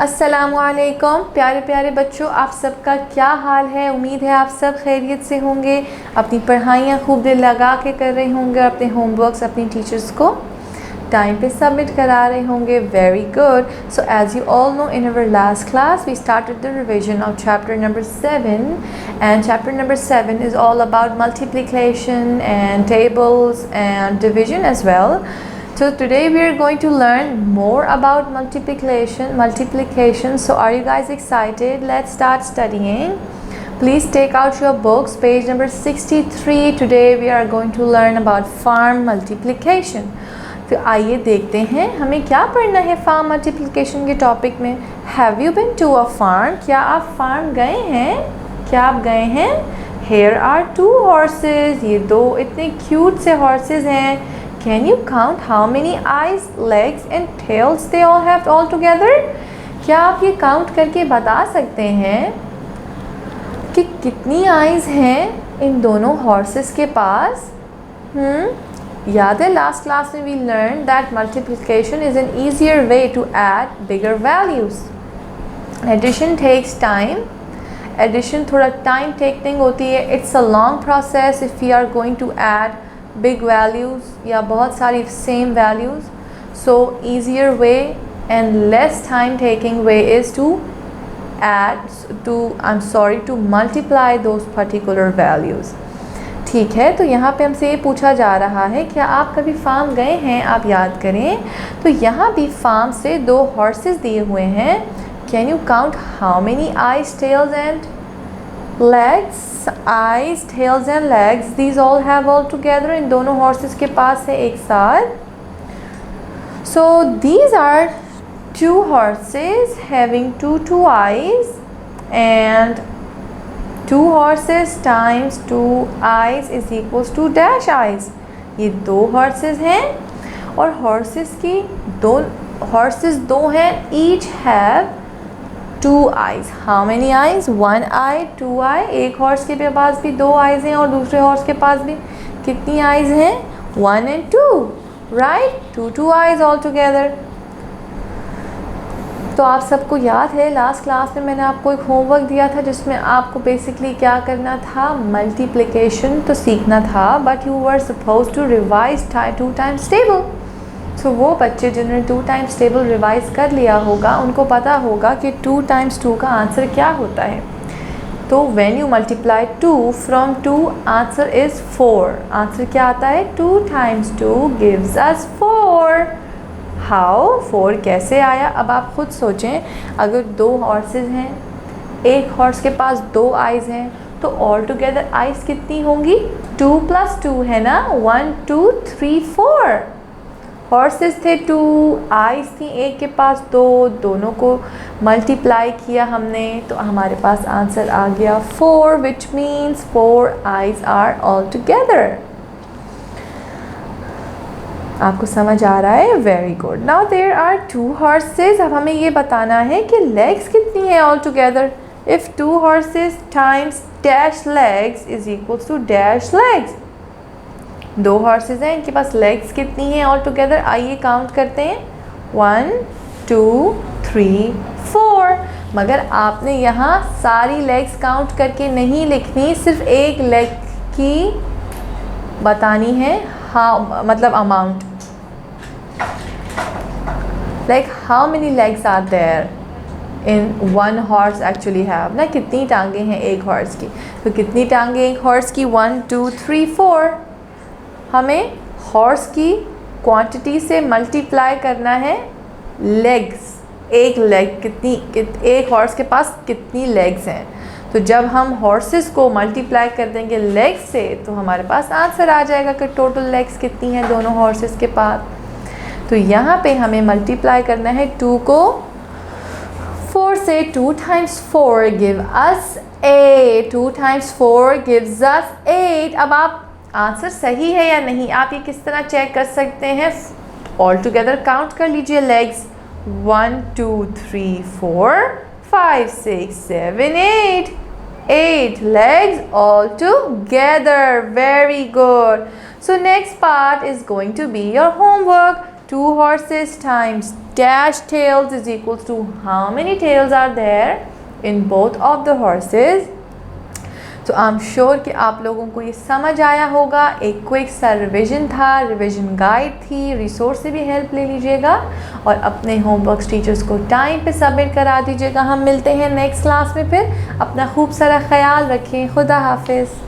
अस्सलामुअलैकुम प्यारे प्यारे बच्चों, आप सबका क्या हाल है। उम्मीद है आप सब खैरियत से होंगे, अपनी पढ़ाइयाँ खूब दिल लगा के कर रहे होंगे और अपने होमवर्क्स अपनी टीचर्स को टाइम पे सबमिट करा रहे होंगे। Very good. So as you all know, in our last class we started the revision of chapter number 7 and chapter number 7 is all about multiplication and tables and division as well. So today we are going to learn more about multiplication. So are you guys excited? Let's start studying. Please take out your books, page number 63. Today we are going to learn about farm multiplication. तो आइए देखते हैं हमें क्या पढ़ना है farm multiplication के topic में. Have you been to a farm? क्या आप फार्म गए हैं? क्या आप गए हैं? Here are two horses. ये दो इतने क्यूट से horses हैं. Can you count how many eyes, legs and tails they all have all together? क्या आप ये काउंट करके बता सकते हैं कि कितनी आइज़ हैं इन दोनों हॉर्सेस के पास? याद है लास्ट क्लास में we learn that multiplication is an easier way to add bigger values. Addition takes time. Addition थोड़ा टाइम टेकिंग होती है. It's a long process if we are going to add big values या बहुत सारी same values. So easier way and less time taking way is to multiply those particular values. ठीक है, तो यहाँ पे हमसे ये पूछा जा रहा है क्या आप कभी फार्म गए हैं? आप याद करें तो यहाँ भी फार्म से दो हॉर्सेस दिए हुए हैं. Can you count how many eyes, tails and legs? Eyes, tails and legs, these all have all together. इन दोनों horses के पास है एक साथ. So these are two horses having two eyes and two horses times two eyes is equals to dash eyes. ये दो horses हैं और horses दो हैं. each have two eyes. How many eyes? one eye, two eye. एक horse के पास भी दो आइज़ हैं और दूसरे हॉर्स के पास भी कितनी आइज़ हैं? one and two, right? two eyes all together. तो आप सबको याद है लास्ट क्लास में मैंने आपको एक होमवर्क दिया था जिसमें आपको बेसिकली क्या करना था? मल्टीप्लिकेशन तो सीखना था, but you were suppose to revise 2 times table. तो वो बच्चे जिन्होंने 2 टाइम्स टेबल रिवाइज़ कर लिया होगा उनको पता होगा कि 2 टाइम्स 2 का आंसर क्या होता है. तो when you multiply 2 from 2 answer is 4. Answer क्या आता है? 2 टाइम्स 2 गिव्स अस 4. हाउ? 4 कैसे आया? अब आप खुद सोचें, अगर दो हॉर्सेस हैं, एक हॉर्स के पास दो आइज़ हैं, तो ऑल टुगेदर आइज़ कितनी होंगी? 2 + 2 है ना. 1 2 3 4 हॉर्सेस थे. 2 आइज़ थी एक के पास दो, दोनों को मल्टीप्लाई किया हमने तो हमारे पास आंसर आ गया 4, which means 4 eyes are all together. आपको समझ आ रहा है? Very good. Now there are 2 horses. अब हमें ये बताना है कि लेग्स कितनी है all together. If 2 horses times dash legs is equals to dash legs. दो हॉर्सेस हैं, इनके पास लेग्स कितनी हैं ऑल टुगेदर? आइए काउंट करते हैं. 1 2 3 4. मगर आपने यहाँ सारी लेग्स काउंट करके नहीं लिखनी, सिर्फ एक लेग की बतानी है. हाँ, मतलब amount, like how many legs are there in one horse actually have ना. कितनी टांगे हैं एक हॉर्स की? तो कितनी टांगे एक हॉर्स की? 1 2 3 4. हमें हॉर्स की क्वांटिटी से मल्टीप्लाई करना है लेग्स. एक लेग कितनी, एक हॉर्स के पास कितनी लेग्स हैं. तो जब हम हॉर्सेस को मल्टीप्लाई कर देंगे लेग्स से तो हमारे पास आंसर आ जाएगा कि टोटल लेग्स कितनी हैं दोनों हॉर्सेस के पास. तो यहाँ पे हमें मल्टीप्लाई करना है 2 को 4 से. 2 times 4 give us 8. 2 times 4 gives us 8. अब आप आंसर सही है या नहीं आप ये किस तरह चेक कर सकते हैं? ऑल टुगेदर काउंट कर लीजिए legs. 1 2 3 4 5 6 7 8. 8 legs all together. Very good. So next part is going to be your homework. 2 horses times dash tails is equals to how many tails are there in both of the horses? तो I am sure कि आप लोगों को ये समझ आया होगा। एक क्विक सा रिवीजन था, रिवीजन गाइड थी, रिसोर्स से भी हेल्प ले लीजिएगा और अपने होमवर्क्स टीचर्स को टाइम पे सबमिट करा दीजिएगा। हम मिलते हैं नेक्स्ट क्लास में, फिर अपना खूब सारा ख्याल रखें। खुदा हाफिज़।